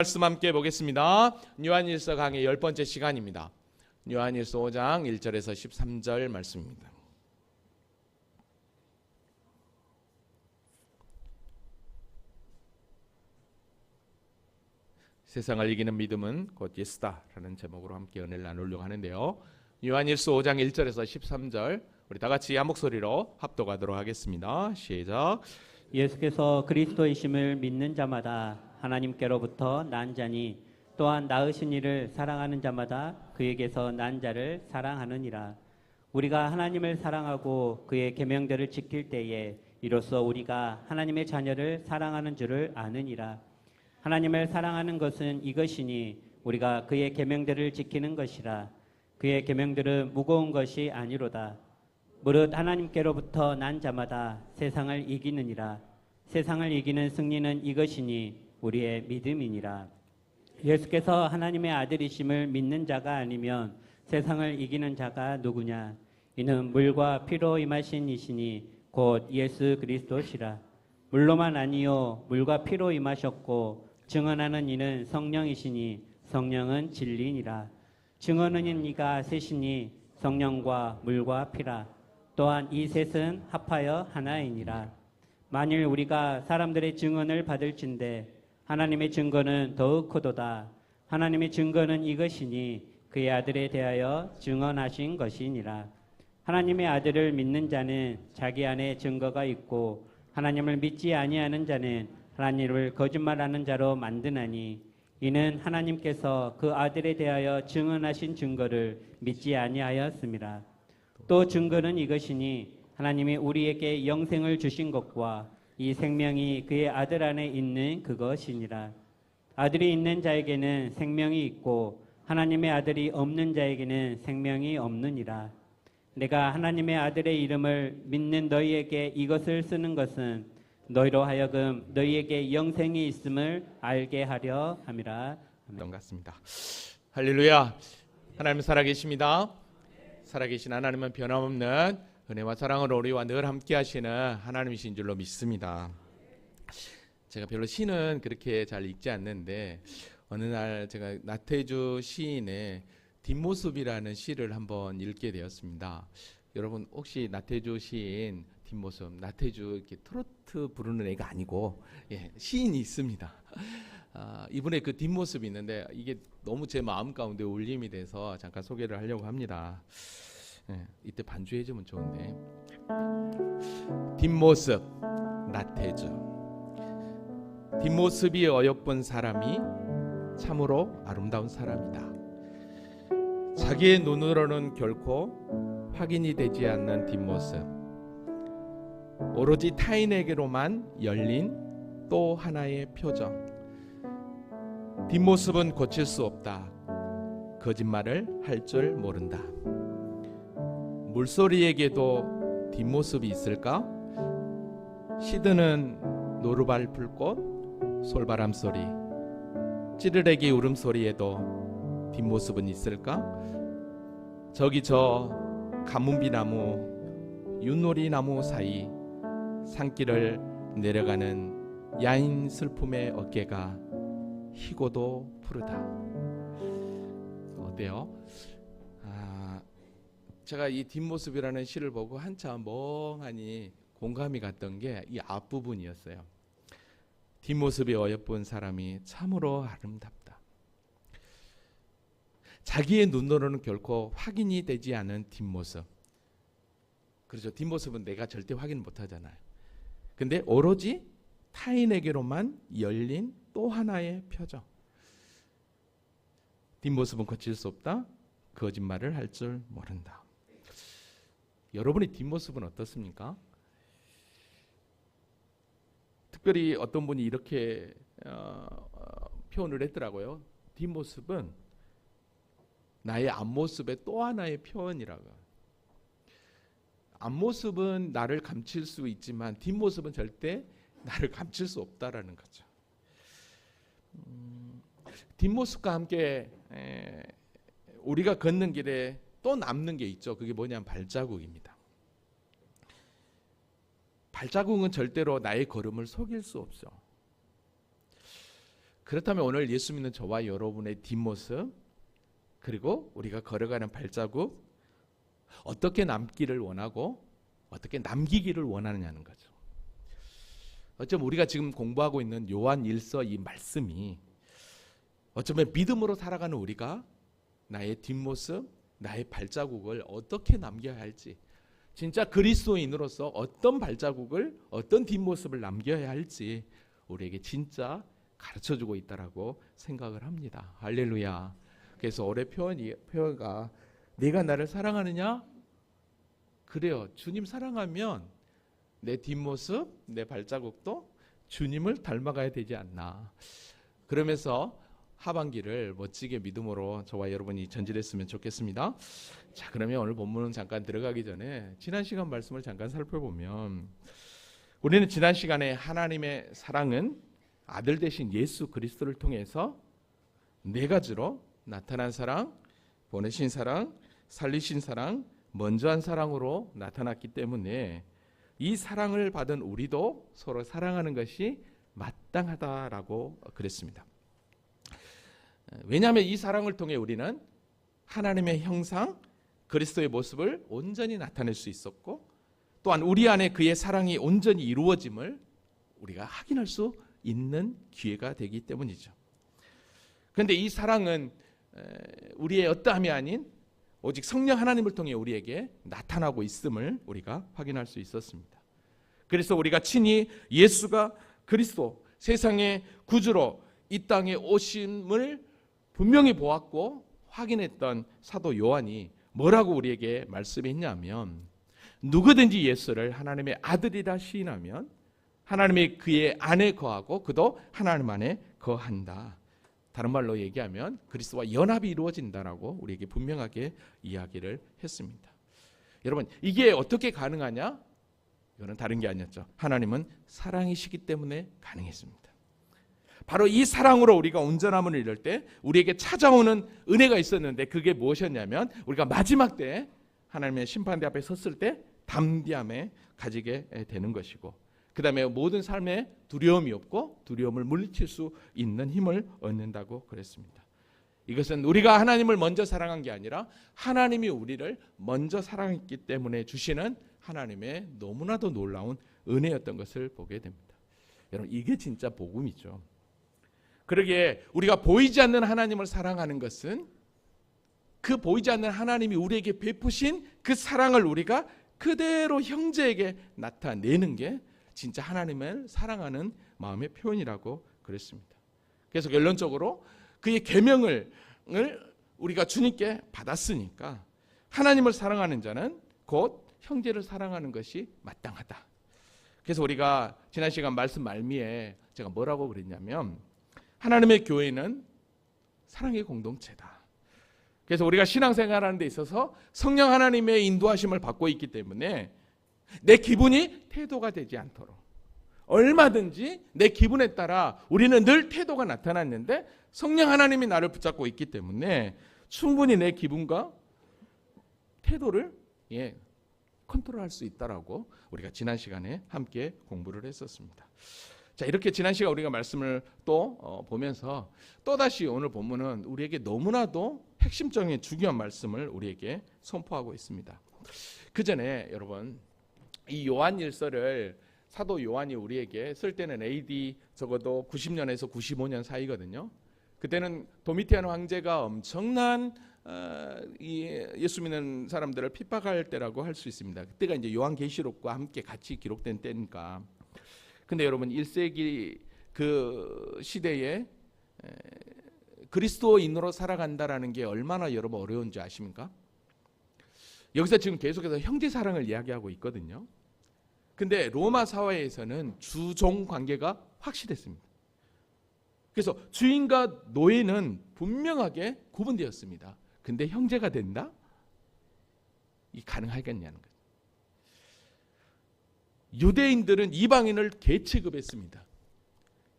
말씀 함께 보겠습니다. 요한일서 강의 10번째 시간입니다. 요한일서 5장 1절에서 13절 말씀입니다. 세상을 이기는 믿음은 곧 예수다라는 제목으로 함께 은혜를 나누려고 하는데요. 요한일서 5장 1절에서 13절 우리 다 같이 한 목소리로 합독하도록 하겠습니다. 시작. 예수께서 그리스도이심을 믿는 자마다 하나님께로부터 난 자니 또한 낳으신 이를 사랑하는 자마다 그에게서 난 자를 사랑하느니라. 우리가 하나님을 사랑하고 그의 계명들을 지킬 때에 이로써 우리가 하나님의 자녀를 사랑하는 줄을 아느니라. 하나님을 사랑하는 것은 이것이니 우리가 그의 계명들을 지키는 것이라. 그의 계명들은 무거운 것이 아니로다. 무릇 하나님께로부터 난 자마다 세상을 이기느니라. 세상을 이기는 승리는 이것이니 우리의 믿음이니라. 예수께서 하나님의 아들이심을 믿는 자가 아니면 세상을 이기는 자가 누구냐? 이는 물과 피로 임하신 이시니 곧 예수 그리스도시라. 물로만 아니요 물과 피로 임하셨고 증언하는 이는 성령이시니 성령은 진리니라. 증언하는 이가 셋이니 성령과 물과 피라. 또한 이 셋은 합하여 하나이니라. 만일 우리가 사람들의 증언을 받을진대 하나님의 증거는 더욱 크도다. 하나님의 증거는 이것이니 그의 아들에 대하여 증언하신 것이니라. 하나님의 아들을 믿는 자는 자기 안에 증거가 있고 하나님을 믿지 아니하는 자는 하나님을 거짓말하는 자로 만드나니 이는 하나님께서 그 아들에 대하여 증언하신 증거를 믿지 아니하였습니다. 또 증거는 이것이니 하나님이 우리에게 영생을 주신 것과 이 생명이 그의 아들 안에 있는 그것이니라. 아들이 있는 자에게는 생명이 있고 하나님의 아들이 없는 자에게는 생명이 없느니라. 내가 하나님의 아들의 이름을 믿는 너희에게 이것을 쓰는 것은 너희로 하여금 너희에게 영생이 있음을 알게 하려 함이라. 아멘. 같습니다. 할렐루야. 하나님 살아계십니다. 살아계신 하나님은 변함없는 은혜와 사랑으로 우리와 늘 함께 하시는 하나님이신 줄로 믿습니다. 제가 별로 시는 그렇게 잘 읽지 않는데 어느 날 제가 나태주 시인의 뒷모습이라는 시를 한번 읽게 되었습니다. 여러분 혹시 나태주 시인 뒷모습, 나태주 이렇게 트로트 부르는 애가 아니고 시인이 있습니다. 이분의 그 뒷모습이 있는데 이게 너무 제 마음 가운데 울림이 돼서 잠깐 소개를 하려고 합니다. 이때 반주해주면 좋은데. 뒷모습 나태주. 뒷모습이 어여쁜 사람이 참으로 아름다운 사람이다. 자기의 눈으로는 결코 확인이 되지 않는 뒷모습, 오로지 타인에게로만 열린 또 하나의 표정. 뒷모습은 고칠 수 없다. 거짓말을 할 줄 모른다. 물소리에게도 뒷모습이 있을까? 시드는 노루발 불꽃, 솔바람 소리, 찌르레기 울음소리에도 뒷모습은 있을까? 저기 저 가문비 나무, 윷놀이 나무 사이 산길을 내려가는 야인 슬픔의 어깨가 희고도 푸르다. 어때요? 제가 이 뒷모습이라는 시를 보고 한참 멍하니 공감이 갔던 게 이 앞부분이었어요. 뒷모습이 어여쁜 사람이 참으로 아름답다. 자기의 눈으로는 결코 확인이 되지 않은 뒷모습. 그렇죠. 뒷모습은 내가 절대 확인 못하잖아요. 근데 오로지 타인에게로만 열린 또 하나의 표정. 뒷모습은 고칠 수 없다. 거짓말을 할 줄 모른다. 여러분의 뒷모습은 어떻습니까? 특별히 어떤 분이 이렇게 표현을 했더라고요. 뒷모습은 나의 앞모습의 또 하나의 표현이라고. 앞모습은 나를 감출 수 있지만 뒷모습은 절대 나를 감출 수 없다라는 거죠. 뒷모습과 함께 우리가 걷는 길에 또 남는 게 있죠. 그게 뭐냐면 발자국입니다. 발자국은 절대로 나의 걸음을 속일 수 없죠. 그렇다면 오늘 예수 믿는 저와 여러분의 뒷모습, 그리고 우리가 걸어가는 발자국, 어떻게 남기를 원하고 어떻게 남기기를 원하느냐는 거죠. 어쩌면 우리가 지금 공부하고 있는 요한 1서 이 말씀이 어쩌면 믿음으로 살아가는 우리가 나의 뒷모습, 나의 발자국을 어떻게 남겨야 할지, 진짜 그리스도인으로서 어떤 발자국을, 어떤 뒷모습을 남겨야 할지 우리에게 진짜 가르쳐주고 있다라고 생각을 합니다. 할렐루야. 그래서 올해 표어가 내가 나를 사랑하느냐? 그래요. 주님 사랑하면 내 뒷모습, 내 발자국도 주님을 닮아가야 되지 않나. 그러면서 하반기를 멋지게 믿음으로 저와 여러분이 전진했으면 좋겠습니다. 자, 그러면 오늘 본문은 잠깐 들어가기 전에 지난 시간 말씀을 잠깐 살펴보면, 우리는 지난 시간에 하나님의 사랑은 아들 되신 예수 그리스도를 통해서 네 가지로 나타난 사랑, 보내신 사랑, 살리신 사랑, 먼저한 사랑으로 나타났기 때문에 이 사랑을 받은 우리도 서로 사랑하는 것이 마땅하다라고 그랬습니다. 왜냐하면 이 사랑을 통해 우리는 하나님의 형상, 그리스도의 모습을 온전히 나타낼 수 있었고, 또한 우리 안에 그의 사랑이 온전히 이루어짐을 우리가 확인할 수 있는 기회가 되기 때문이죠. 그런데 이 사랑은 우리의 어떠함이 아닌 오직 성령 하나님을 통해 우리에게 나타나고 있음을 우리가 확인할 수 있었습니다. 그래서 우리가 친히 예수가 그리스도, 세상의 구주로 이 땅에 오심을 분명히 보았고 확인했던 사도 요한이 뭐라고 우리에게 말씀했냐면, 누구든지 예수를 하나님의 아들이라 시인하면 하나님이 그의 안에 거하고 그도 하나님 안에 거한다. 다른 말로 얘기하면 그리스도와 연합이 이루어진다라고 우리에게 분명하게 이야기를 했습니다. 여러분, 이게 어떻게 가능하냐? 이거는 다른 게 아니었죠. 하나님은 사랑이시기 때문에 가능했습니다. 바로 이 사랑으로 우리가 온전함을 이룰 때 우리에게 찾아오는 은혜가 있었는데, 그게 무엇이었냐면 우리가 마지막 때 하나님의 심판대 앞에 섰을 때 담대함에 가지게 되는 것이고, 그 다음에 모든 삶에 두려움이 없고 두려움을 물리칠 수 있는 힘을 얻는다고 그랬습니다. 이것은 우리가 하나님을 먼저 사랑한 게 아니라 하나님이 우리를 먼저 사랑했기 때문에 주시는 하나님의 너무나도 놀라운 은혜였던 것을 보게 됩니다. 여러분, 이게 진짜 복음이죠. 그러기에 우리가 보이지 않는 하나님을 사랑하는 것은 그 보이지 않는 하나님이 우리에게 베푸신 그 사랑을 우리가 그대로 형제에게 나타내는 게 진짜 하나님을 사랑하는 마음의 표현이라고 그랬습니다. 그래서 결론적으로 그의 계명을 우리가 주님께 받았으니까 하나님을 사랑하는 자는 곧 형제를 사랑하는 것이 마땅하다. 그래서 우리가 지난 시간 말씀 말미에 제가 뭐라고 그랬냐면, 하나님의 교회는 사랑의 공동체다. 그래서 우리가 신앙생활하는 데 있어서 성령 하나님의 인도하심을 받고 있기 때문에 내 기분이 태도가 되지 않도록, 얼마든지 내 기분에 따라 우리는 늘 태도가 나타났는데 성령 하나님이 나를 붙잡고 있기 때문에 충분히 내 기분과 태도를 컨트롤할 수 있다라고 우리가 지난 시간에 함께 공부를 했었습니다. 자, 이렇게 지난 시간 우리가 말씀을 또 보면서 또다시 오늘 본문은 우리에게 너무나도 핵심적인 중요한 말씀을 우리에게 선포하고 있습니다. 그 전에 여러분, 이 요한 1서를 사도 요한이 우리에게 쓸 때는 AD 적어도 90년에서 95년 사이거든요. 그때는 도미티안 황제가 엄청난 예수 믿는 사람들을 핍박할 때라고 할 수 있습니다. 그때가 이제 요한계시록과 함께 같이 기록된 때니까. 근데 여러분, 1세기 그 시대에 그리스도인으로 살아간다라는 게 얼마나 여러분 어려운지 아십니까? 여기서 지금 계속해서 형제 사랑을 이야기하고 있거든요. 근데 로마 사회에서는 주종 관계가 확실했습니다. 그래서 주인과 노예는 분명하게 구분되었습니다. 근데 형제가 된다? 이 가능하겠냐는 거예요. 유대인들은 이방인을 개취급했습니다.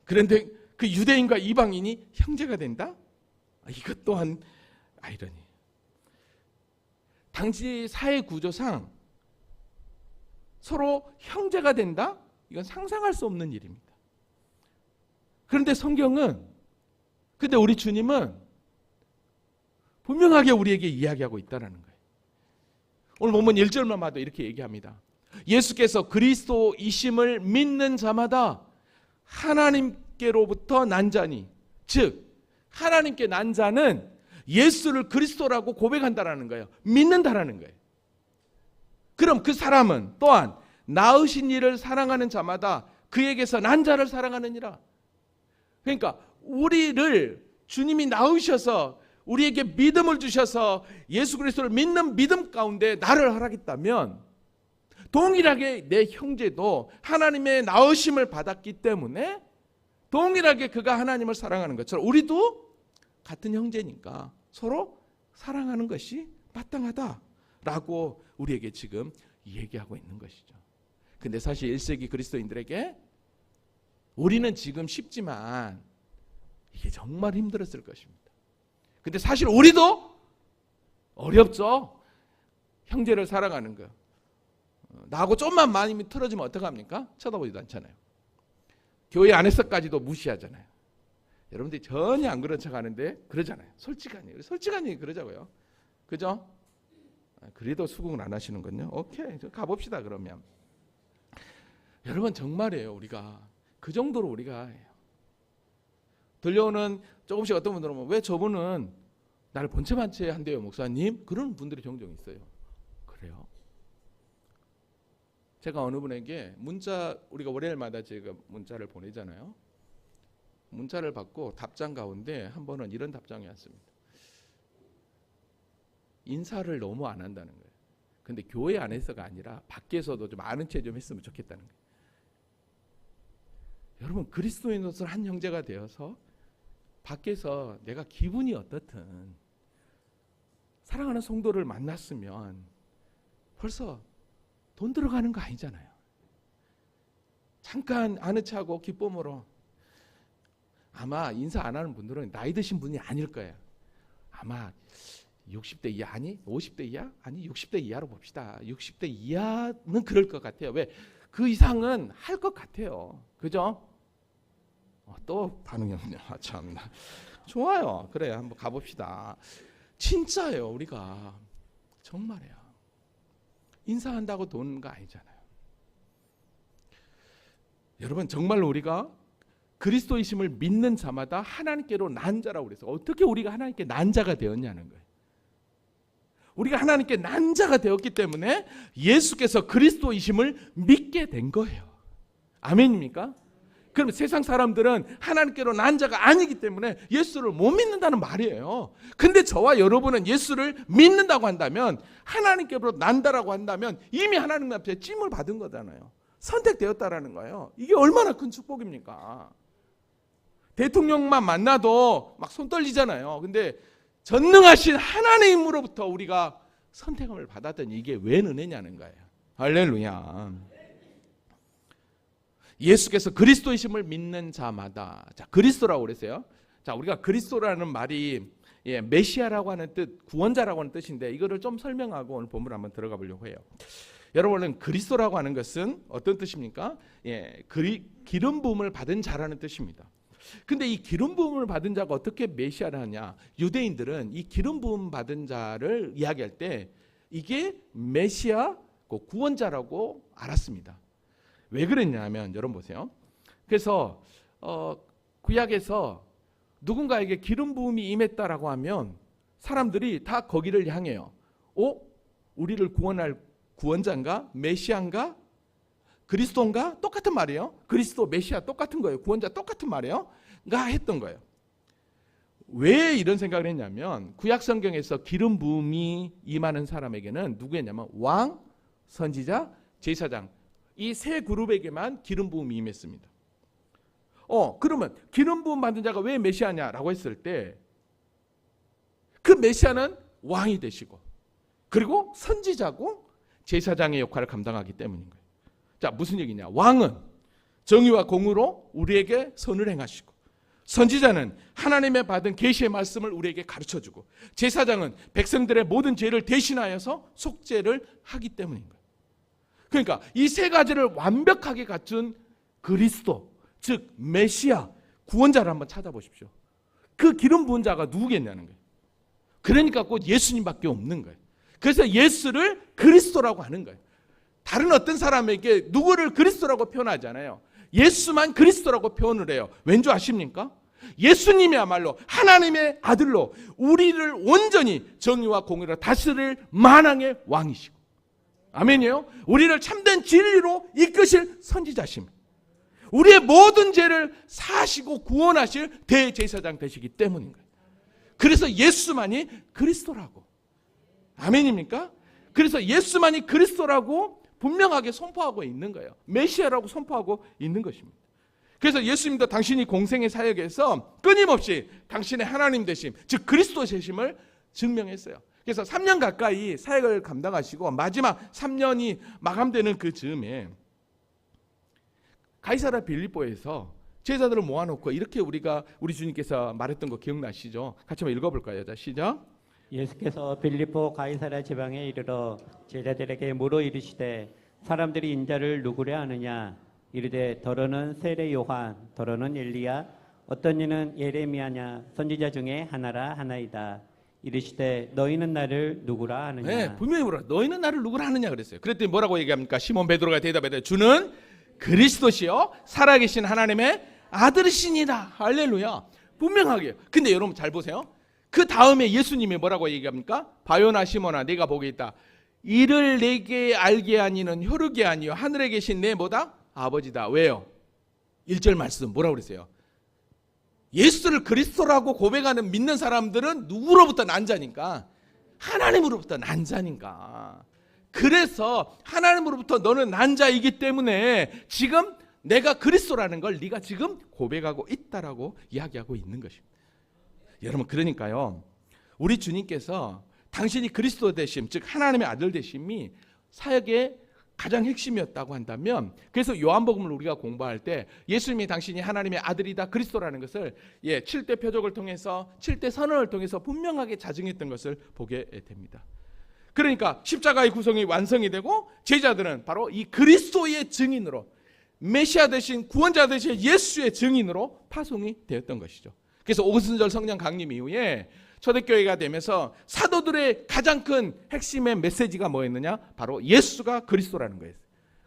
그런데 그 유대인과 이방인이 형제가 된다? 이것 또한 아이러니. 당시 사회 구조상 서로 형제가 된다? 이건 상상할 수 없는 일입니다. 그런데 성경은 근데 우리 주님은 분명하게 우리에게 이야기하고 있다는 거예요. 오늘 본문 1절만 봐도 이렇게 얘기합니다. 예수께서 그리스도이심을 믿는 자마다 하나님께로부터 난 자니, 즉 하나님께 난 자는 예수를 그리스도라고 고백한다라는 거예요. 믿는다라는 거예요. 그럼 그 사람은 또한 낳으신 이를 사랑하는 자마다 그에게서 난 자를 사랑하느니라. 그러니까 우리를 주님이 낳으셔서 우리에게 믿음을 주셔서 예수 그리스도를 믿는 믿음 가운데 나를 허락했다면 동일하게 내 형제도 하나님의 낳으심을 받았기 때문에 동일하게 그가 하나님을 사랑하는 것처럼 우리도 같은 형제니까 서로 사랑하는 것이 마땅하다라고 우리에게 지금 얘기하고 있는 것이죠. 근데 사실 1세기 그리스도인들에게 우리는 지금 쉽지만 이게 정말 힘들었을 것입니다. 근데 사실 우리도 어렵죠. 형제를 사랑하는 거. 나하고 좀만 마음이 틀어지면 어떡합니까? 쳐다보지도 않잖아요. 교회 안에서까지도 무시하잖아요. 여러분들이 전혀 안 그런 척 하는데 그러잖아요. 솔직하니 그러자고요. 그죠? 그래도 수긍을 안 하시는군요. 오케이, 가봅시다 그러면. 여러분 정말이에요. 우리가 그 정도로 우리가 들려오는 조금씩 어떤 분들은 왜 저분은 나를 본체만체 한대요 목사님? 그런 분들이 종종 있어요. 그래요? 제가 어느 분에게 문자, 우리가 월요일마다 제가 문자를 보내잖아요. 문자를 받고 답장 가운데 한 번은 이런 답장이 왔습니다. 인사를 너무 안 한다는 거예요. 근데 교회 안에서가 아니라 밖에서도 좀 아는 체 좀 했으면 좋겠다는 거예요. 여러분 그리스도인으로서 한 형제가 되어서 밖에서 내가 기분이 어떻든 사랑하는 성도를 만났으면 벌써 돈 들어가는 거 아니잖아요. 잠깐 아는 척하고 기쁨으로 아마 인사 안 하는 분들은 나이 드신 분이 아닐 거예요. 아마 60대 이하 아니 50대 이하 아니 60대 이하로 봅시다. 60대 이하는 그럴 것 같아요. 왜? 그 이상은 할 것 같아요. 그죠? 또 반응이 없네요. 참나. 좋아요. 그래 한번 가봅시다. 진짜예요. 우리가 정말이에요. 인사한다고 도는 거 아니잖아요. 여러분 정말로 우리가 그리스도이심을 믿는 자마다 하나님께로 난 자라고 그래서 어떻게 우리가 하나님께 난 자가 되었냐는 거예요. 우리가 하나님께 난 자가 되었기 때문에 예수께서 그리스도이심을 믿게 된 거예요. 아멘입니까? 그럼 세상 사람들은 하나님께로 난 자가 아니기 때문에 예수를 못 믿는다는 말이에요. 근데 저와 여러분은 예수를 믿는다고 한다면 하나님께로 난다라고 한다면 이미 하나님 앞에 찜을 받은 거잖아요. 선택되었다라는 거예요. 이게 얼마나 큰 축복입니까? 대통령만 만나도 막 손 떨리잖아요. 근데 전능하신 하나님으로부터 우리가 선택함을 받았더니 이게 웬 은혜냐는 거예요. 할렐루야. 예수께서 그리스도이심을 믿는 자마다, 자 그리스도라고 그랬어요. 자 우리가 그리스도라는 말이 메시아라고 하는 뜻, 구원자라고 하는 뜻인데 이거를 좀 설명하고 오늘 본문 한번 들어가 보려고 해요. 여러분은 그리스도라고 하는 것은 어떤 뜻입니까? 기름 부음을 받은 자라는 뜻입니다. 근데 이 기름 부음을 받은 자가 어떻게 메시아를 하냐? 유대인들은 이 기름 부음 받은 자를 이야기할 때 이게 메시아, 구원자라고 알았습니다. 왜 그랬냐면 여러분 보세요. 그래서 구약에서 누군가에게 기름 부음이 임했다라고 하면 사람들이 다 거기를 향해요. 우리를 구원할 구원자인가? 메시아인가? 그리스도인가? 똑같은 말이에요. 그리스도, 메시아 똑같은 거예요. 구원자 똑같은 말이에요. 가 했던 거예요. 왜 이런 생각을 했냐면 구약 성경에서 기름 부음이 임하는 사람에게는 누구였냐면 왕, 선지자, 제사장 이 세 그룹에게만 기름 부음이 임했습니다. 그러면 기름 부음 받은 자가 왜 메시아냐라고 했을 때 그 메시아는 왕이 되시고 그리고 선지자고 제사장의 역할을 감당하기 때문인 거예요. 자, 무슨 얘기냐? 왕은 정의와 공의로 우리에게 선을 행하시고 선지자는 하나님의 받은 계시의 말씀을 우리에게 가르쳐주고 제사장은 백성들의 모든 죄를 대신하여서 속죄를 하기 때문인 거예요. 그러니까 이 세 가지를 완벽하게 갖춘 그리스도, 즉 메시아, 구원자를 한번 찾아보십시오. 그 기름 부은 자가 누구겠냐는 거예요. 그러니까 꼭 예수님밖에 없는 거예요. 그래서 예수를 그리스도라고 하는 거예요. 다른 어떤 사람에게 누구를 그리스도라고 표현하잖아요. 예수만 그리스도라고 표현을 해요. 왠지 아십니까? 예수님이야말로 하나님의 아들로 우리를 온전히 정의와 공의로 다스릴 만왕의 왕이시고, 아멘이요. 우리를 참된 진리로 이끄실 선지자십니다. 우리의 모든 죄를 사시고 구원하실 대제사장 되시기 때문인 거예요. 그래서 예수만이 그리스도라고. 아멘입니까? 그래서 예수만이 그리스도라고 분명하게 선포하고 있는 거예요. 메시아라고 선포하고 있는 것입니다. 그래서 예수님도 당신이 공생의 사역에서 끊임없이 당신의 하나님 되심, 즉 그리스도 되심을 증명했어요. 그래서 3년 가까이 사역을 감당하시고 마지막 3년이 마감되는 그 즈음에 가이사랴 빌립보에서 제자들을 모아놓고 이렇게 우리 주님께서 말했던 거 기억나시죠? 같이 한번 읽어볼까요? 자, 시작. 예수께서 빌립보 가이사랴 지방에 이르러 제자들에게 물어 이르시되 사람들이 인자를 누구라 하느냐? 이르되 더러는 세례 요한, 더러는 엘리야, 어떤 이는 예레미야냐, 선지자 중에 하나라 하나이다. 이르시되 너희는 나를 누구라 하느냐? 네, 분명히 물어. 너희는 나를 누구라 하느냐 그랬어요. 그랬더니 뭐라고 얘기합니까? 시몬 베드로가 대답하되 주는 그리스도시요 살아계신 하나님의 아들이시니라. 할렐루야. 분명하게. 근데 여러분 잘 보세요. 그 다음에 예수님이 뭐라고 얘기합니까? 바요나 시몬아 내가 보게 있다. 이를 내게 알게 하니는 혈육이 아니요 하늘에 계신 내 뭐다? 아버지다. 왜요? 1절 말씀 뭐라고 그랬어요? 예수를 그리스도라고 고백하는 믿는 사람들은 누구로부터 난 자니까? 하나님으로부터 난 자니까. 그래서 하나님으로부터 너는 난 자이기 때문에 지금 내가 그리스도라는 걸 네가 지금 고백하고 있다라고 이야기하고 있는 것입니다. 여러분 그러니까요. 우리 주님께서 당신이 그리스도 되심, 즉 하나님의 아들 되심이 사역의 가장 핵심이었다고 한다면, 그래서 요한복음을 우리가 공부할 때 예수님이 당신이 하나님의 아들이다 그리스도라는 것을 7대 표적을 통해서 7대 선언을 통해서 분명하게 자증했던 것을 보게 됩니다. 그러니까 십자가의 구성이 완성이 되고 제자들은 바로 이 그리스도의 증인으로, 메시아 되신 구원자 되신 예수의 증인으로 파송이 되었던 것이죠. 그래서 오순절 성령 강림 이후에 초대교회가 되면서 사도들의 가장 큰 핵심의 메시지가 뭐였느냐? 바로 예수가 그리스도라는 거예요.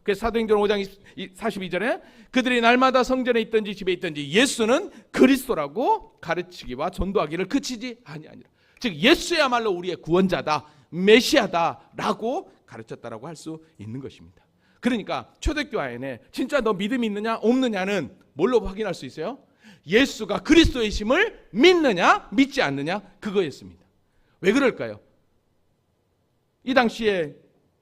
그래서 사도행전 5장 42절에 그들이 날마다 성전에 있든지 집에 있든지 예수는 그리스도라고 가르치기와 전도하기를 그치지 아니하니라. 즉 예수야말로 우리의 구원자다, 메시아다라고 가르쳤다라고 할 수 있는 것입니다. 그러니까 초대교회 안에 진짜 너 믿음이 있느냐 없느냐는 뭘로 확인할 수 있어요? 예수가 그리스도이심을 믿느냐 믿지 않느냐 그거였습니다. 왜 그럴까요? 이 당시에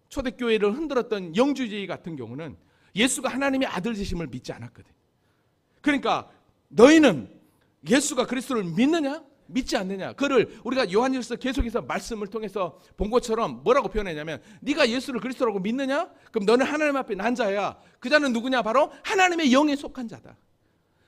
초대교회를 흔들었던 영주주의 같은 경우는 예수가 하나님의 아들이심을 믿지 않았거든요. 그러니까 너희는 예수가 그리스도를 믿느냐 믿지 않느냐, 그를 우리가 요한일서 계속해서 말씀을 통해서 본 것처럼 뭐라고 표현했냐면 네가 예수를 그리스도라고 믿느냐? 그럼 너는 하나님 앞에 난 자야. 그 자는 누구냐? 바로 하나님의 영에 속한 자다.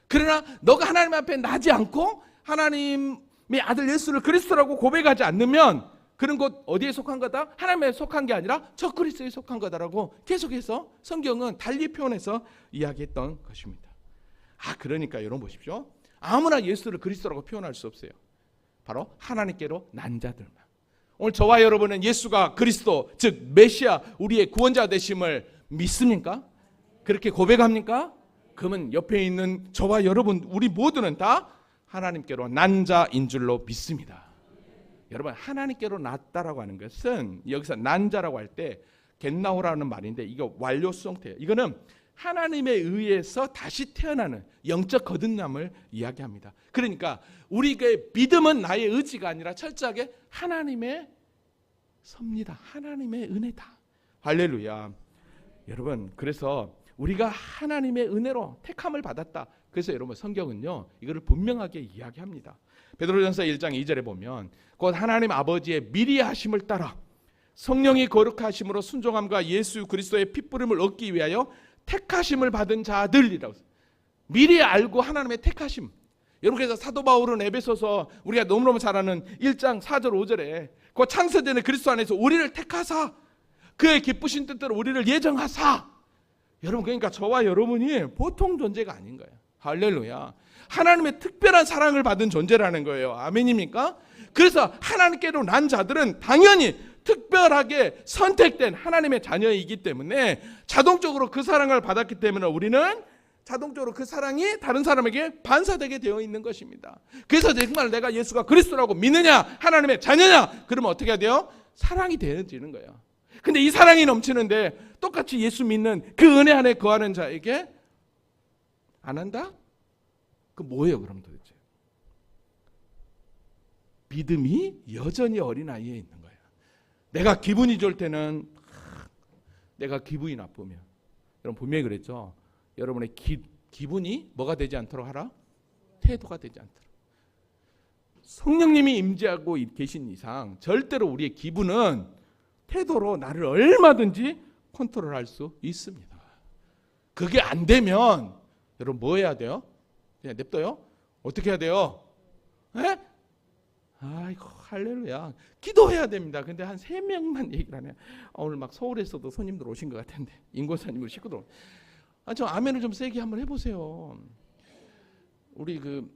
그러나 너가 하나님 앞에 나지 않고 하나님의 아들 예수를 그리스도라고 고백하지 않으면 그런 것 어디에 속한 거다? 하나님에 속한 게 아니라 적그리스도에 속한 거다라고 계속해서 성경은 달리 표현해서 이야기했던 것입니다. 그러니까 여러분 보십시오. 아무나 예수를 그리스도라고 표현할 수 없어요. 바로 하나님께로 난 자들만. 오늘 저와 여러분은 예수가 그리스도, 즉 메시아, 우리의 구원자 되심을 믿습니까? 그렇게 고백합니까? 그러면 옆에 있는 저와 여러분 우리 모두는 다 하나님께로 난 자인 줄로 믿습니다. 여러분 하나님께로 났다라고 하는 것은 여기서 난 자라고 할 때 겟나오라는 말인데 이거 완료 수동태예요. 이거는 하나님에 의해서 다시 태어나는 영적 거듭남을 이야기합니다. 그러니까 우리의 믿음은 나의 의지가 아니라 철저하게 하나님의 섭니다. 하나님의 은혜다. 할렐루야. 여러분 그래서 우리가 하나님의 은혜로 택함을 받았다. 그래서 여러분 성경은요 이거를 분명하게 이야기합니다. 베드로전서 1장 2절에 보면 곧 하나님 아버지의 미리 하심을 따라 성령이 거룩하심으로 순종함과 예수 그리스도의 핏부림을 얻기 위하여 택하심을 받은 자들이라고. 미리 알고 하나님의 택하심. 여러분 그래서 사도 바울은 에베소서 우리가 너무너무 잘 아는 1장 4절 5절에 그 창세전에 그리스도 안에서 우리를 택하사 그의 기쁘신 뜻대로 우리를 예정하사. 여러분 그러니까 저와 여러분이 보통 존재가 아닌 거예요. 할렐루야. 하나님의 특별한 사랑을 받은 존재라는 거예요. 아멘입니까? 그래서 하나님께로 난 자들은 당연히 특별하게 선택된 하나님의 자녀이기 때문에 자동적으로 그 사랑을 받았기 때문에 우리는 자동적으로 그 사랑이 다른 사람에게 반사되게 되어 있는 것입니다. 그래서 정말 내가 예수가 그리스도라고 믿느냐, 하나님의 자녀냐, 그러면 어떻게 해야 돼요? 사랑이 되어지는 거예요. 근데 이 사랑이 넘치는데 똑같이 예수 믿는 그 은혜 안에 거하는 자에게 안 한다? 그 뭐예요 그럼 도대체? 믿음이 여전히 어린아이에 있는 거예요. 내가 기분이 좋을 때는 내가 기분이 나쁘면, 여러분 분명히 그랬죠. 여러분의 기분이 뭐가 되지 않도록 하라? 태도가 되지 않도록. 성령님이 임재하고 계신 이상 절대로 우리의 기분은 태도로 나를 얼마든지 컨트롤할 수 있습니다. 그게 안 되면 여러분 뭐 해야 돼요? 그냥 냅둬요? 어떻게 해야 돼요? 에? 아이고 할렐루야. 기도해야 됩니다. 근데 한 3명만 얘기를 하네요. 오늘 막 서울에서도 손님들 오신 것 같은데 인권사님으로 식구들. 저 아멘을 좀 세게 한번 해보세요. 우리 그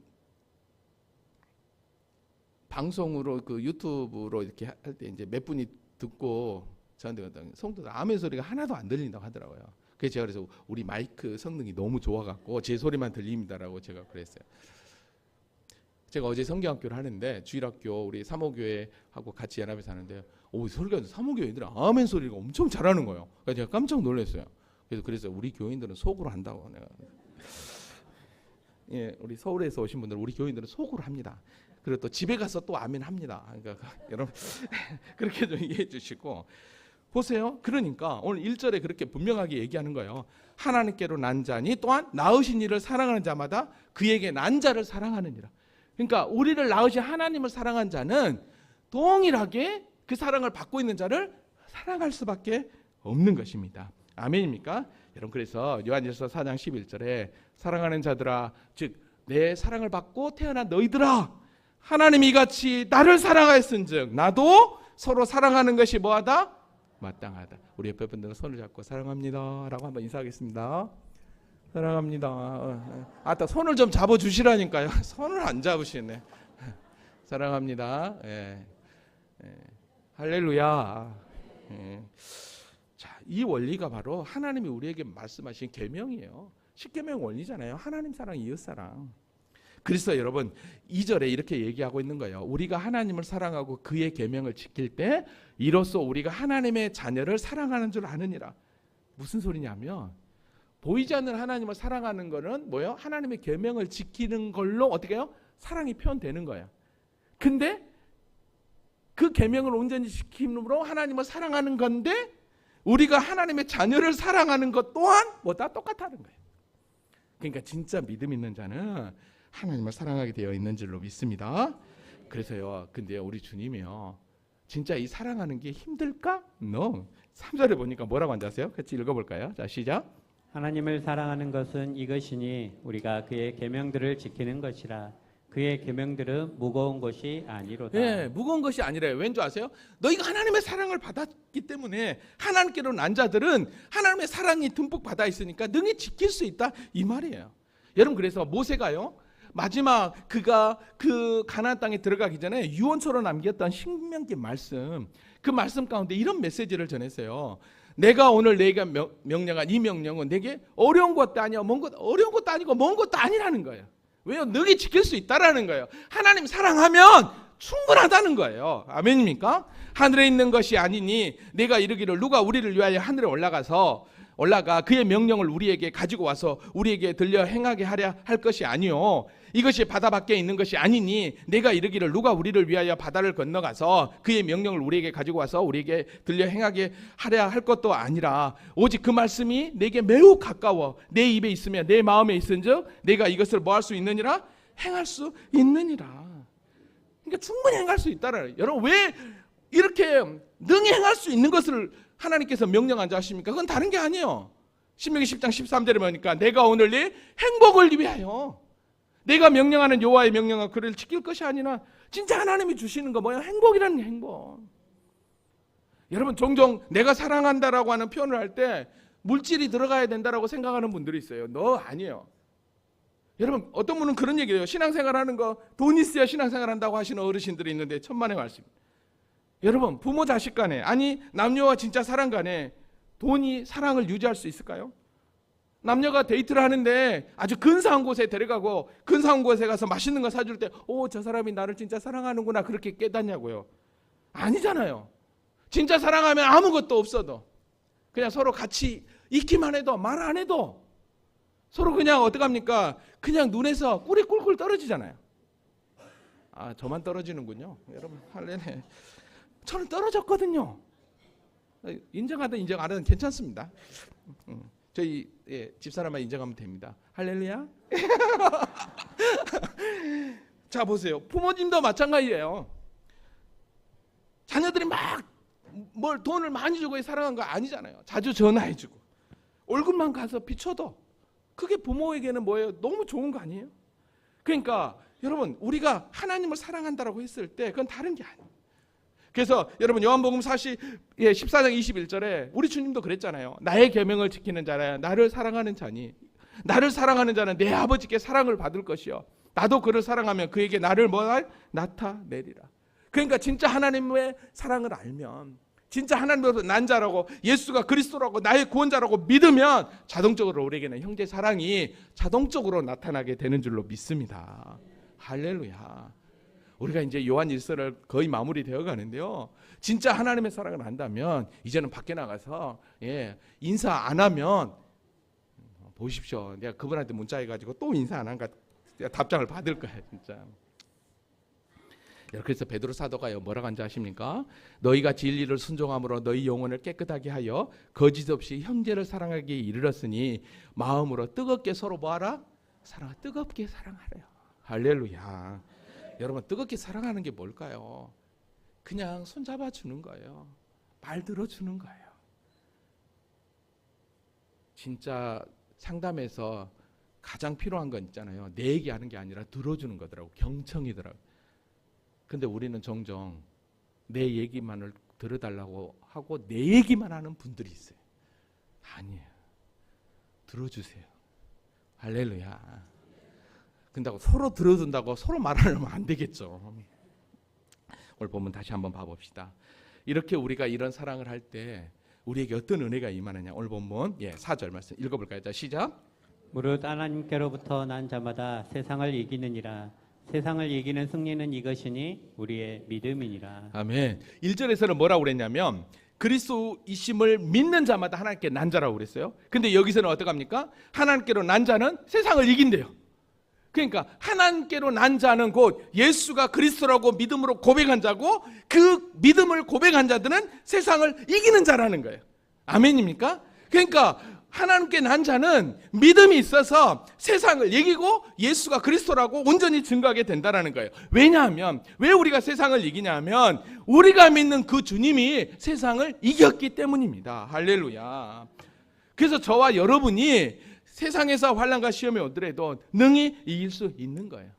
방송으로 그 유튜브로 이렇게 할 때 이제 몇 분이 듣고 저한테 성도들 아멘 소리가 하나도 안 들린다고 하더라고요. 그래서 제가 그래서 우리 마이크 성능이 너무 좋아갖고 제 소리만 들립니다라고 제가 그랬어요. 제가 어제 성경학교를 하는데 주일학교 우리 사모교회하고 같이 연합해서 하는데 소리가 사모교회 애들이 아멘 소리가 엄청 잘하는 거예요. 그래서 제가 깜짝 놀랐어요. 그래서 우리 교인들은 속으로 한다고 내가. 예, 우리 서울에서 오신 분들 우리 교인들은 속으로 합니다. 그리고 또 집에 가서 또 아멘 합니다. 그러니까 여러분 그렇게 좀 이해해 주시고 보세요. 그러니까 오늘 1절에 그렇게 분명하게 얘기하는 거예요. 하나님께로 난 자니 또한 낳으신 이를 사랑하는 자마다 그에게 난 자를 사랑하느니라. 그러니까 우리를 낳으신 하나님을 사랑한 자는 동일하게 그 사랑을 받고 있는 자를 사랑할 수밖에 없는 것입니다. 아멘입니까? 여러분 그래서 요한일서 4장 11절에 사랑하는 자들아 즉 내 사랑을 받고 태어난 너희들아 하나님이 이같이 나를 사랑하였은즉 나도 서로 사랑하는 것이 뭐하다? 마땅하다. 우리 옆에 분들은 손을 잡고 사랑합니다 라고 한번 인사하겠습니다. 사랑합니다. 아따 손을 좀 잡아주시라니까요. 손을 안 잡으시네. 사랑합니다. 예. 예. 할렐루야. 예. 자, 이 원리가 바로 하나님이 우리에게 말씀하신 계명이에요. 십계명 원리잖아요. 하나님 사랑, 이웃 사랑. 그래서 여러분 2절에 이렇게 얘기하고 있는 거예요. 우리가 하나님을 사랑하고 그의 계명을 지킬 때 이로써 우리가 하나님의 자녀를 사랑하는 줄 아느니라. 무슨 소리냐면 보이지 않는 하나님을 사랑하는 거는 뭐예요? 하나님의 계명을 지키는 걸로 어떻게 해요? 사랑이 표현되는 거예요. 근데 그 계명을 온전히 지킴으로 하나님을 사랑하는 건데 우리가 하나님의 자녀를 사랑하는 것 또한 뭐다? 똑같다는 거예요. 그러니까 진짜 믿음 있는 자는 하나님을 사랑하게 되어 있는 줄로 믿습니다. 그래서요. 근데요. 우리 주님이요. 진짜 이 사랑하는 게 힘들까? No. 3절에 보니까 뭐라고 한지 아세요? 같이 읽어볼까요? 자 시작. 하나님을 사랑하는 것은 이것이니 우리가 그의 계명들을 지키는 것이라. 그의 계명들은 무거운 것이 아니로다. 예, 무거운 것이 아니래요. 왠지 아세요? 너희가 하나님의 사랑을 받았기 때문에 하나님께로 난 자들은 하나님의 사랑이 듬뿍 받아 있으니까 능히 지킬 수 있다 이 말이에요. 여러분 그래서 모세가요. 마지막 그가 그 가나안 땅에 들어가기 전에 유언처로 남겼던 신명기 말씀 그 말씀 가운데 이런 메시지를 전했어요. 내가 오늘 내가 명령한 이 명령은 내게 어려운 것도 아니야 어려운 것도 아니고 먼 것도 아니라는 거예요. 왜요? 능히 지킬 수 있다라는 거예요. 하나님 사랑하면 충분하다는 거예요. 아멘입니까? 하늘에 있는 것이 아니니 내가 이르기를 누가 우리를 위하여 하늘에 올라가 그의 명령을 우리에게 가지고 와서 우리에게 들려 행하게 하려 할 것이 아니요 이것이 바다 밖에 있는 것이 아니니 내가 이르기를 누가 우리를 위하여 바다를 건너가서 그의 명령을 우리에게 가지고 와서 우리에게 들려 행하게 하려 할 것도 아니라 오직 그 말씀이 내게 매우 가까워 내 입에 있으며 내 마음에 있은즉 내가 이것을 뭐 할 수 있느니라? 행할 수 있느니라. 그러니까 충분히 행할 수 있다라는. 여러분 왜 이렇게 능히 행할 수 있는 것을 하나님께서 명령한 자 하십니까? 그건 다른 게 아니에요. 신명기 10장 13절에 보니까 내가 오늘 네 행복을 위하여 내가 명령하는 여호와의 명령은 그를 지킬 것이 아니라 진짜 하나님이 주시는 거 뭐예요? 행복이라는 게 행복. 여러분 종종 내가 사랑한다라고 하는 표현을 할 때 물질이 들어가야 된다라고 생각하는 분들이 있어요. 너 아니에요. 여러분 어떤 분은 그런 얘기를 해요. 신앙생활하는 거 돈 있어야 신앙생활한다고 하시는 어르신들이 있는데 천만의 말씀. 여러분 부모 자식 간에 아니 남녀와 진짜 사랑 간에 돈이 사랑을 유지할 수 있을까요? 남녀가 데이트를 하는데 아주 근사한 곳에 데려가고 근사한 곳에 가서 맛있는 거 사줄 때 저 사람이 나를 진짜 사랑하는구나 그렇게 깨닫냐고요. 아니잖아요. 진짜 사랑하면 아무것도 없어도 그냥 서로 같이 있기만 해도 말 안 해도 서로 그냥 어떡합니까? 그냥 눈에서 꿀이 꿀꿀 떨어지잖아요. 저만 떨어지는군요. 여러분 할래네. 저는 떨어졌거든요. 인정하든 인정 안 하든 괜찮습니다. 저희 집사람만 인정하면 됩니다. 할렐루야. 자 보세요. 부모님도 마찬가지예요. 자녀들이 막 뭘 돈을 많이 주고 사랑한 거 아니잖아요. 자주 전화해주고 얼굴만 가서 비춰도 그게 부모에게는 뭐예요? 너무 좋은 거 아니에요? 그러니까 여러분 우리가 하나님을 사랑한다라고 했을 때 그건 다른 게 아니에요. 그래서 여러분 요한복음 14장 21절에 우리 주님도 그랬잖아요. 나의 계명을 지키는 자라 나를 사랑하는 자니 나를 사랑하는 자는 내 아버지께 사랑을 받을 것이요 나도 그를 사랑하면 그에게 나를 나타내리라. 그러니까 진짜 하나님의 사랑을 알면 진짜 하나님으로부터 난 자라고 예수가 그리스도라고 나의 구원자라고 믿으면 자동적으로 우리에게는 형제 사랑이 자동적으로 나타나게 되는 줄로 믿습니다. 할렐루야. 우리가 이제 요한 1서를 거의 마무리되어 가는데요. 진짜 하나님의 사랑을 안다면 이제는 밖에 나가서 인사 안 하면 보십시오. 내가 그분한테 문자해가지고 또 인사 안 한가 답장을 받을 거야 진짜. 그래서 베드로 사도가요 뭐라고 한지 아십니까? 너희가 진리를 순종함으로 너희 영혼을 깨끗하게 하여 거짓 없이 형제를 사랑하기에 이르렀으니 마음으로 뜨겁게 서로 뭐하라? 뜨겁게 사랑하래요. 할렐루야. 여러분 뜨겁게 사랑하는 게 뭘까요? 그냥 손잡아 주는 거예요. 말 들어주는 거예요. 진짜 상담에서 가장 필요한 건 있잖아요. 내 얘기하는 게 아니라 들어주는 거더라고. 경청이더라고. 근데 우리는 종종 내 얘기만을 들어달라고 하고 내 얘기만 하는 분들이 있어요. 아니에요. 들어주세요. 할렐루야. 근데 서로 들어준다고 서로 말하려면 안 되겠죠. 오늘 본문 다시 한번 봐봅시다. 이렇게 우리가 이런 사랑을 할 때 우리에게 어떤 은혜가 임하느냐. 오늘 본문 4절 말씀 읽어볼까요? 자, 시작. 무릇 하나님께로부터 난 자마다 세상을 이기느니라. 세상을 이기는 승리는 이것이니 우리의 믿음이니라. 아멘. 1절에서는 뭐라고 그랬냐면 그리스도이심을 믿는 자마다 하나님께 난 자라고 그랬어요. 근데 여기서는 어떡합니까? 하나님께로 난 자는 세상을 이긴대요. 그러니까 하나님께로 난 자는 곧 예수가 그리스도라고 믿음으로 고백한 자고 그 믿음을 고백한 자들은 세상을 이기는 자라는 거예요. 아멘입니까? 그러니까 하나님께 난 자는 믿음이 있어서 세상을 이기고 예수가 그리스도라고 온전히 증거하게 된다는 거예요. 왜냐하면 왜 우리가 세상을 이기냐면 우리가 믿는 그 주님이 세상을 이겼기 때문입니다. 할렐루야. 그래서 저와 여러분이 세상에서 환난과 시험이 오더라도 능히 이길 수 있는 거예요.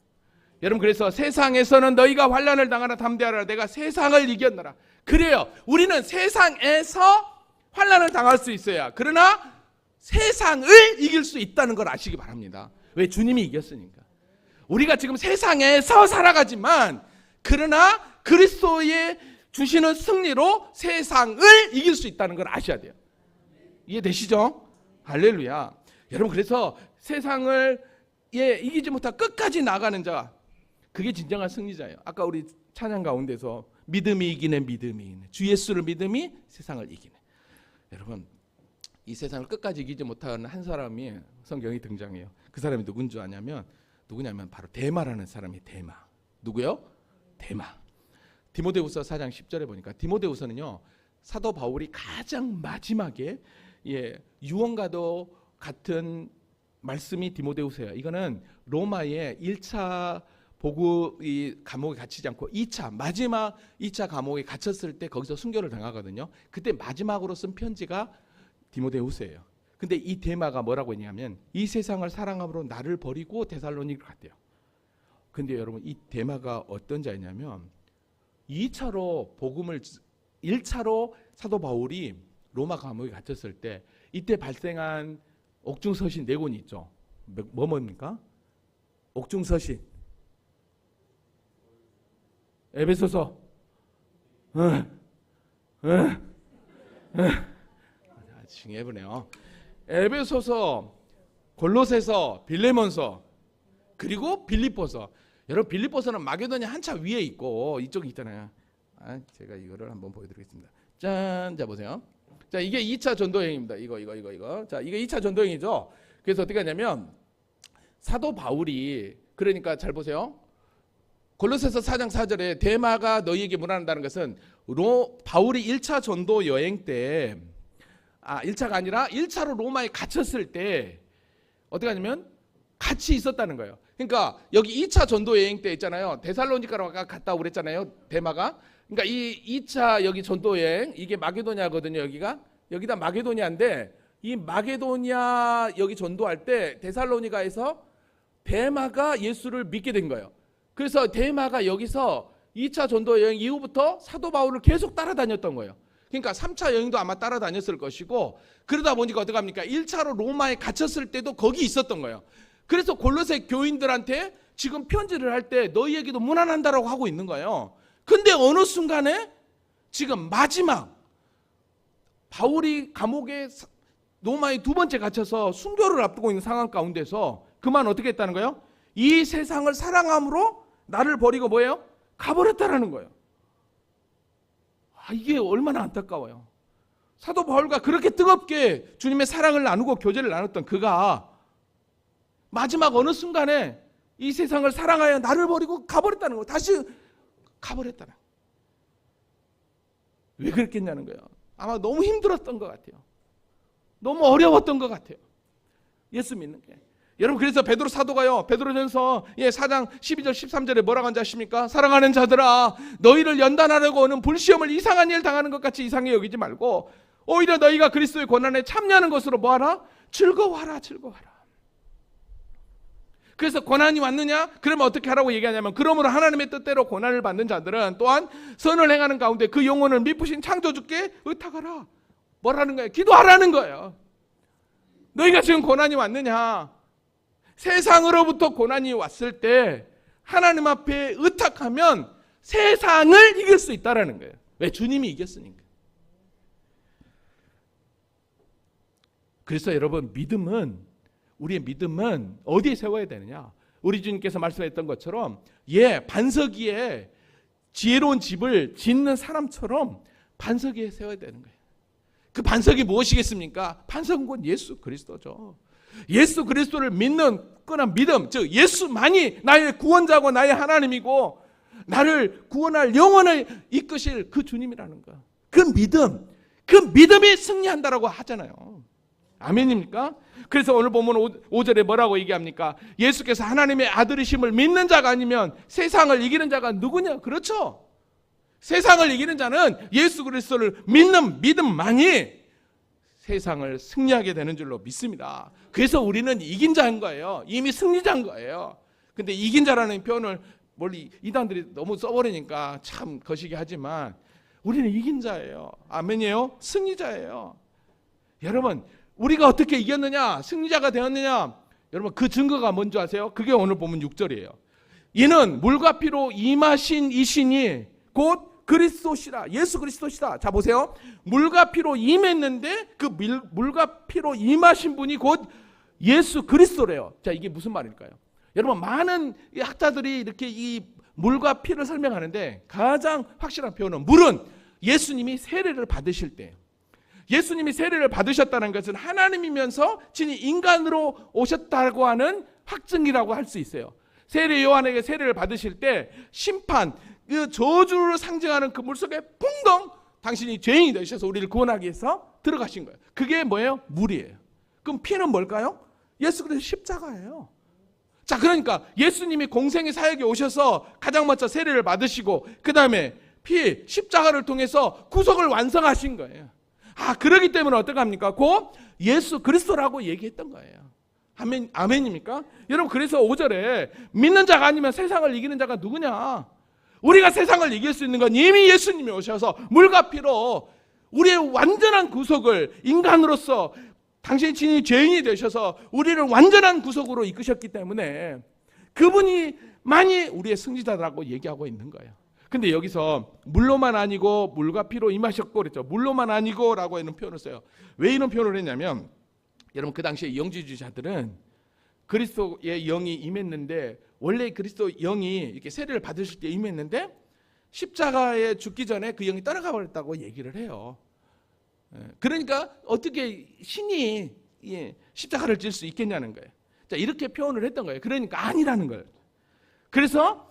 여러분 그래서 세상에서는 너희가 환난을 당하라 담대하라 내가 세상을 이겼노라. 그래요. 우리는 세상에서 환난을 당할 수 있어야 그러나 세상을 이길 수 있다는 걸 아시기 바랍니다. 왜? 주님이 이겼으니까. 우리가 지금 세상에서 살아가지만 그러나 그리스도의 주시는 승리로 세상을 이길 수 있다는 걸 아셔야 돼요. 이해되시죠? 할렐루야. 여러분 그래서 세상을 이기지 못하고 끝까지 나가는 자 그게 진정한 승리자예요. 아까 우리 찬양 가운데서 믿음이 이기네 믿음이 이기네 주 예수를 믿음이 세상을 이기네. 여러분 이 세상을 끝까지 이기지 못하는 한 사람이 성경이 등장해요. 그 사람이 누구냐면 바로 데마라는 사람이 데마. 누구요? 데마. 디모데후서 4장 10절에 보니까 디모데후서는요 사도 바울이 가장 마지막에 유언과도 같은 말씀이 디모데후서예요. 이거는 로마의 1차 보급이 감옥에 갇히지 않고 2차 마지막 2차 감옥에 갇혔을 때 거기서 순교를 당하거든요. 그때 마지막으로 쓴 편지가 디모데후서예요. 근데 이 데마가 뭐라고 했냐면 이 세상을 사랑함으로 나를 버리고 데살로니가로 갔대요. 근데 여러분 이 데마가 어떤 자였냐면 2차로 복음을 1차로 사도 바울이 로마 감옥에 갇혔을 때 이때 발생한 옥중서신 4권이 있죠. 뭡니까? 옥중서신, 에베소서, 징해보네요. 에베소서, 골로새서, 빌레몬서, 그리고 빌립보서. 여러분 빌립보서는 마게도냐 한참 위에 있고 이쪽에 있잖아요. 제가 이거를 한번 보여드리겠습니다. 짠, 자 보세요. 자 이게 2차 전도여행입니다. 이거. 자 이게 2차 전도여행이죠. 그래서 어떻게 하냐면 사도 바울이 그러니까 잘 보세요. 골로새서 4장 4절에 데마가 너희에게 문안한다는 것은 바울이 1차 전도 여행 때 1차가 아니라 1차로 로마에 갇혔을 때 어떻게 하냐면 같이 있었다는 거예요. 그러니까 여기 2차 전도 여행 때 있잖아요. 데살로니가로 갔다 오고 그랬잖아요. 데마가. 그러니까 이 2차 여기 전도 여행 이게 마게도냐거든요. 여기다 마게도냐인데 이 마게도냐 여기 전도할 때 데살로니가에서 데마가 예수를 믿게 된 거예요. 그래서 데마가 여기서 2차 전도 여행 이후부터 사도 바울을 계속 따라다녔던 거예요. 그러니까 3차 여행도 아마 따라다녔을 것이고 그러다 보니까 어떻게 합니까? 1차로 로마에 갇혔을 때도 거기 있었던 거예요. 그래서 골로새 교인들한테 지금 편지를 할 때 너희에게도 문안한다라고 하고 있는 거예요. 근데 어느 순간에 지금 마지막 바울이 감옥에 로마에 2번째 갇혀서 순교를 앞두고 있는 상황 가운데서 그만 어떻게 했다는 거예요? 이 세상을 사랑함으로 나를 버리고 뭐예요? 가버렸다라는 거예요. 이게 얼마나 안타까워요. 사도 바울과 그렇게 뜨겁게 주님의 사랑을 나누고 교제를 나눴던 그가 마지막 어느 순간에 이 세상을 사랑하여 나를 버리고 가버렸다는 거예요. 다시 가버렸다는 거예요. 왜 그랬겠냐는 거예요. 아마 너무 힘들었던 것 같아요. 너무 어려웠던 것 같아요. 예수 믿는 게. 여러분 그래서 베드로 사도가요. 베드로전서 4장 12절 13절에 뭐라고 한지 아십니까? 사랑하는 자들아 너희를 연단하려고 오는 불시험을 이상한 일 당하는 것 같이 이상히 여기지 말고 오히려 너희가 그리스도의 고난에 참여하는 것으로 뭐하라? 즐거워하라. 그래서 고난이 왔느냐? 그러면 어떻게 하라고 얘기하냐면 그러므로 하나님의 뜻대로 고난을 받는 자들은 또한 선을 행하는 가운데 그 영혼을 미쁘신 창조주께 의탁하라. 뭐라는 거예요? 기도하라는 거예요. 너희가 지금 고난이 왔느냐? 세상으로부터 고난이 왔을 때 하나님 앞에 의탁하면 세상을 이길 수 있다라는 거예요. 왜? 주님이 이겼으니까. 그래서 여러분 우리의 믿음은 어디에 세워야 되느냐? 우리 주님께서 말씀했던 것처럼 반석 위에 지혜로운 집을 짓는 사람처럼 반석 위에 세워야 되는 거예요. 그 반석이 무엇이겠습니까? 반석은 곧 예수 그리스도죠. 예수 그리스도를 믿는 끈한 믿음, 즉 예수만이 나의 구원자고 나의 하나님이고 나를 구원할 영혼을 이끄실 그 주님이라는 거. 그 믿음이 승리한다라고 하잖아요. 아멘입니까? 그래서 오늘 보면 5절에 뭐라고 얘기합니까? 예수께서 하나님의 아들이심을 믿는 자가 아니면 세상을 이기는 자가 누구냐? 그렇죠. 세상을 이기는 자는 예수 그리스도를 믿는 믿음만이 세상을 승리하게 되는 줄로 믿습니다. 그래서 우리는 이긴 자인 거예요. 이미 승리자인 거예요. 근데 이긴 자라는 표현을 멀리 이단들이 너무 써버리니까 참 거시기 하지만 우리는 이긴 자예요. 아멘이에요? 승리자예요. 여러분 우리가 어떻게 이겼느냐? 승리자가 되었느냐? 여러분 그 증거가 뭔지 아세요? 그게 오늘 보면 6절이에요. 이는 물과 피로 임하신 이신이 곧 그리스도시라. 예수 그리스도시다. 자 보세요. 물과 피로 임했는데 그 물과 피로 임하신 분이 곧 예수 그리스도래요. 자 이게 무슨 말일까요? 여러분 많은 학자들이 이렇게 이 물과 피를 설명하는데 가장 확실한 표현은 물은 예수님이 세례를 받으실 때 예수님이 세례를 받으셨다는 것은 하나님이면서 친히 인간으로 오셨다고 하는 확증이라고 할 수 있어요. 세례 요한에게 세례를 받으실 때 심판 그 저주를 상징하는 그 물속에 풍덩 당신이 죄인이 되셔서 우리를 구원하기 위해서 들어가신 거예요. 그게 뭐예요? 물이에요. 그럼 피는 뭘까요? 예수 그리스도 십자가예요. 자 그러니까 예수님이 공생의 사역에 오셔서 가장 먼저 세례를 받으시고 그 다음에 피 십자가를 통해서 구속을 완성하신 거예요. 그러기 때문에 어떡합니까? 곧 예수 그리스도라고 얘기했던 거예요. 아멘입니까? 여러분 그래서 5절에 믿는 자가 아니면 세상을 이기는 자가 누구냐? 우리가 세상을 이길 수 있는 건 이미 예수님이 오셔서 물과 피로 우리의 완전한 구속을 인간으로서 당신이 친히 죄인이 되셔서 우리를 완전한 구속으로 이끄셨기 때문에 그분이 만이 우리의 승리자라고 얘기하고 있는 거예요. 근데 여기서 물로만 아니고 물과 피로 임하셨고 그랬죠. 물로만 아니고라고 하는 표현을 써요. 왜 이런 표현을 했냐면 여러분 그 당시에 영지주의자들은 그리스도의 영이 임했는데 원래 그리스도 영이 이렇게 세례를 받으실 때 임했는데 십자가에 죽기 전에 그 영이 떠나가 버렸다고 얘기를 해요. 그러니까 어떻게 신이 십자가를 질 수 있겠냐는 거예요. 자, 이렇게 표현을 했던 거예요. 그러니까 아니라는 거예요. 그래서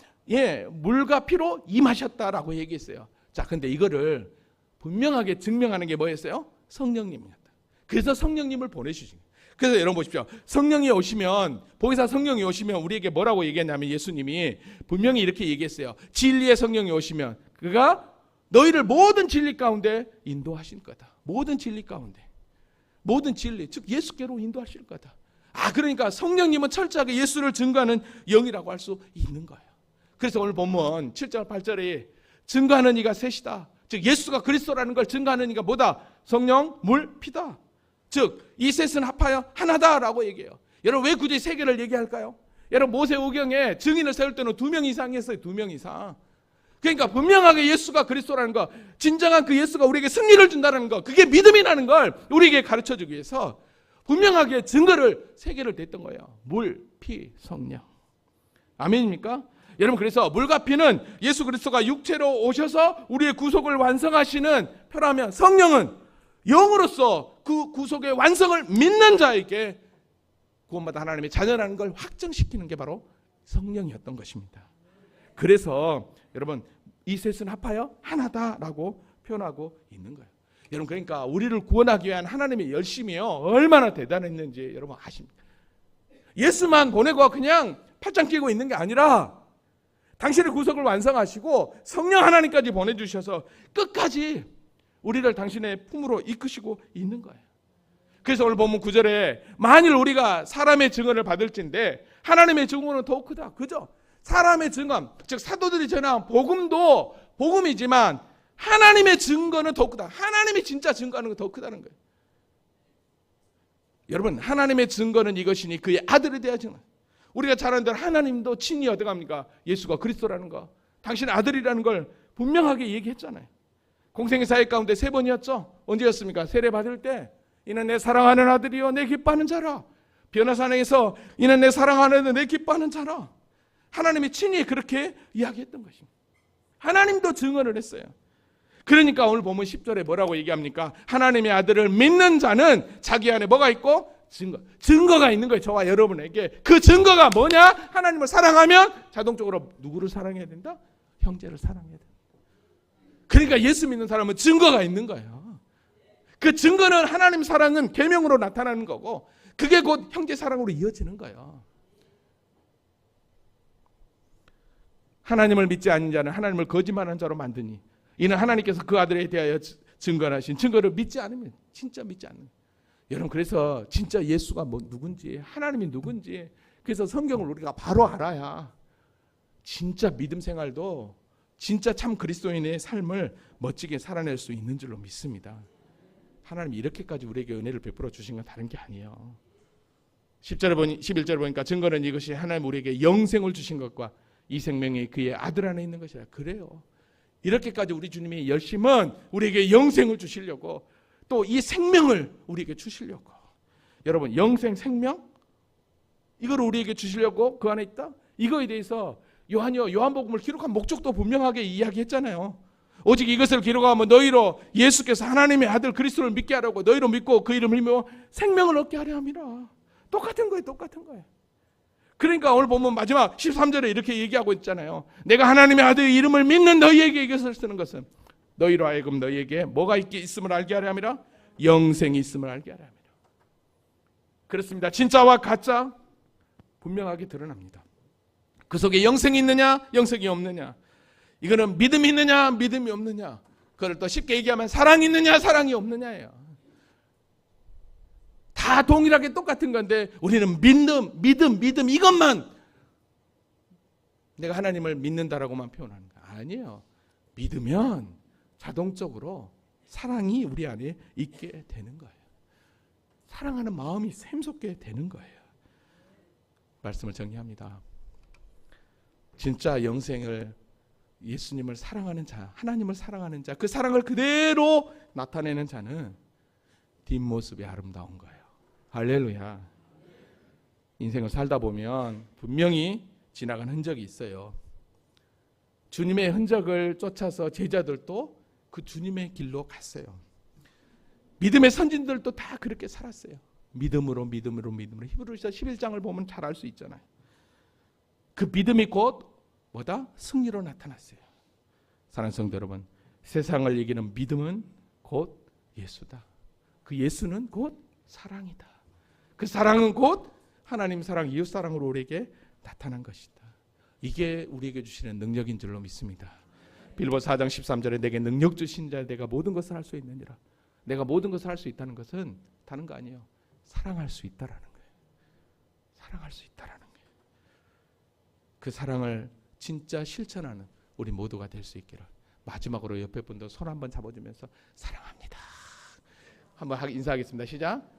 물과 피로 임하셨다라고 얘기했어요. 자, 근데 이거를 분명하게 증명하는 게 뭐였어요? 성령님이었다. 그래서 성령님을 보내주신 거예요. 그래서 여러분 보십시오. 성령이 오시면, 보혜사 성령이 오시면 우리에게 뭐라고 얘기했냐면 예수님이 분명히 이렇게 얘기했어요. 진리의 성령이 오시면 그가 너희를 모든 진리 가운데 인도하실 거다. 모든 진리 가운데. 모든 진리, 즉 예수께로 인도하실 거다. 그러니까 성령님은 철저하게 예수를 증거하는 영이라고 할 수 있는 거예요. 그래서 오늘 본문 7절 8절에 증거하는 이가 셋이다. 즉 예수가 그리스도라는 걸 증거하는 이가 뭐다? 성령, 물, 피다. 즉 이 셋은 합하여 하나다라고 얘기해요. 여러분 왜 굳이 세 개를 얘기할까요? 여러분 모세오경에 증인을 세울 때는 2명 이상 했어요. 2명 이상. 그러니까 분명하게 예수가 그리스도라는 거, 진정한 그 예수가 우리에게 승리를 준다는 거, 그게 믿음이라는 걸 우리에게 가르쳐주기 위해서 분명하게 증거를 세 개를 댔던 거예요. 물, 피, 성령. 아멘입니까? 여러분 그래서 물과 피는 예수 그리스도가 육체로 오셔서 우리의 구속을 완성하시는 표라면 성령은 영으로서 그 구속의 완성을 믿는 자에게 구원받아 하나님의 자녀라는 걸 확정시키는 게 바로 성령이었던 것입니다. 그래서 여러분 이 셋은 합하여 하나다라고 표현하고 있는 거예요. 여러분 그러니까 우리를 구원하기 위한 하나님의 열심이요 얼마나 대단했는지 여러분 아십니까? 예수만 보내고 그냥 팔짱 끼고 있는 게 아니라 당신의 구속을 완성하시고 성령 하나님까지 보내주셔서 끝까지 우리를 당신의 품으로 이끄시고 있는 거예요. 그래서 오늘 본문 9절에 만일 우리가 사람의 증언을 받을진데 하나님의 증언은 더욱 크다. 그죠? 사람의 증언, 즉 사도들이 전한 복음도 복음이지만 하나님의 증거는 더욱 크다. 하나님이 진짜 증거하는 건 더 크다는 거예요. 여러분 하나님의 증거는 이것이니 그의 아들에 대한 증언. 우리가 잘 아는 대로 하나님도 친히 어떡합니까? 예수가 그리스도라는 거, 당신의 아들이라는 걸 분명하게 얘기했잖아요. 공생의 사역 가운데 3번이었죠. 언제였습니까? 세례 받을 때 이는 내 사랑하는 아들이요 내 기뻐하는 자라. 변화산에서 이는 내 사랑하는 내 기뻐하는 자라. 하나님이 친히 그렇게 이야기했던 것입니다. 하나님도 증언을 했어요. 그러니까 오늘 보면 10절에 뭐라고 얘기합니까? 하나님의 아들을 믿는 자는 자기 안에 뭐가 있고? 증거가 있는 거예요. 저와 여러분에게. 그 증거가 뭐냐? 하나님을 사랑하면 자동적으로 누구를 사랑해야 된다? 형제를 사랑해야 된다. 그러니까 예수 믿는 사람은 증거가 있는 거예요. 그 증거는 하나님 사랑은 계명으로 나타나는 거고 그게 곧 형제 사랑으로 이어지는 거예요. 하나님을 믿지 않는 자는 하나님을 거짓말하는 자로 만드니 이는 하나님께서 그 아들에 대하여 증거하신 증거를 믿지 않으면 진짜 믿지 않는. 여러분 그래서 진짜 예수가 누군지 하나님이 누군지 그래서 성경을 우리가 바로 알아야 진짜 믿음 생활도 진짜 참 그리스도인의 삶을 멋지게 살아낼 수 있는 줄로 믿습니다. 하나님이 이렇게까지 우리에게 은혜를 베풀어 주신 건 다른 게 아니에요. 11절에 보니까 증거는 이것이 하나님 우리에게 영생을 주신 것과 이 생명이 그의 아들 안에 있는 것이라. 그래요. 이렇게까지 우리 주님의 열심은 우리에게 영생을 주시려고 또 이 생명을 우리에게 주시려고. 여러분 영생 생명 이걸 우리에게 주시려고 그 안에 있다. 이거에 대해서 요한복음을 기록한 목적도 분명하게 이야기했잖아요. 오직 이것을 기록하면 너희로 예수께서 하나님의 아들 그리스도를 믿게 하라고 너희로 믿고 그 이름을 믿으며 생명을 얻게 하려 함이라. 똑같은 거예요. 똑같은 거예요. 그러니까 오늘 보면 마지막 13절에 이렇게 얘기하고 있잖아요. 내가 하나님의 아들의 이름을 믿는 너희에게 이것을 쓰는 것은 너희로 하여금 너희에게 뭐가 있음을 알게 하려 함이라. 영생이 있음을 알게 하려 함이라. 그렇습니다. 진짜와 가짜 분명하게 드러납니다. 그 속에 영생이 있느냐 영생이 없느냐, 이거는 믿음이 있느냐 믿음이 없느냐, 그걸 또 쉽게 얘기하면 사랑이 있느냐 사랑이 없느냐예요. 다 동일하게 똑같은 건데 우리는 믿음 이것만 내가 하나님을 믿는다라고만 표현하는 거 아니에요. 믿으면 자동적으로 사랑이 우리 안에 있게 되는 거예요. 사랑하는 마음이 샘솟게 되는 거예요. 말씀을 정리합니다. 진짜 영생을 예수님을 사랑하는 자, 하나님을 사랑하는 자, 그 사랑을 그대로 나타내는 자는 뒷모습이 아름다운 거예요. 할렐루야. 인생을 살다 보면 분명히 지나간 흔적이 있어요. 주님의 흔적을 쫓아서 제자들도 그 주님의 길로 갔어요. 믿음의 선진들도 다 그렇게 살았어요. 믿음으로. 히브리서 11장을 보면 잘 알 수 있잖아요. 그 믿음이 곧 뭐다? 승리로 나타났어요. 사랑하는 성도 여러분, 세상을 이기는 믿음은 곧 예수다. 그 예수는 곧 사랑이다. 그 사랑은 곧 하나님 사랑, 이웃 사랑으로 우리에게 나타난 것이다. 이게 우리에게 주시는 능력인 줄로 믿습니다. 빌보서 4장 13절에 내게 능력 주신 자 내가 모든 것을 할 수 있느니라. 내가 모든 것을 할 수 있다는 것은 다른 거 아니에요. 사랑할 수 있다라는 거예요. 사랑할 수 있다라는 거예요. 그 사랑을 진짜 실천하는 우리 모두가 될 수 있기를. 마지막으로 옆에 분도 손 한번 잡아주면서 사랑합니다. 한번 인사하겠습니다. 시작.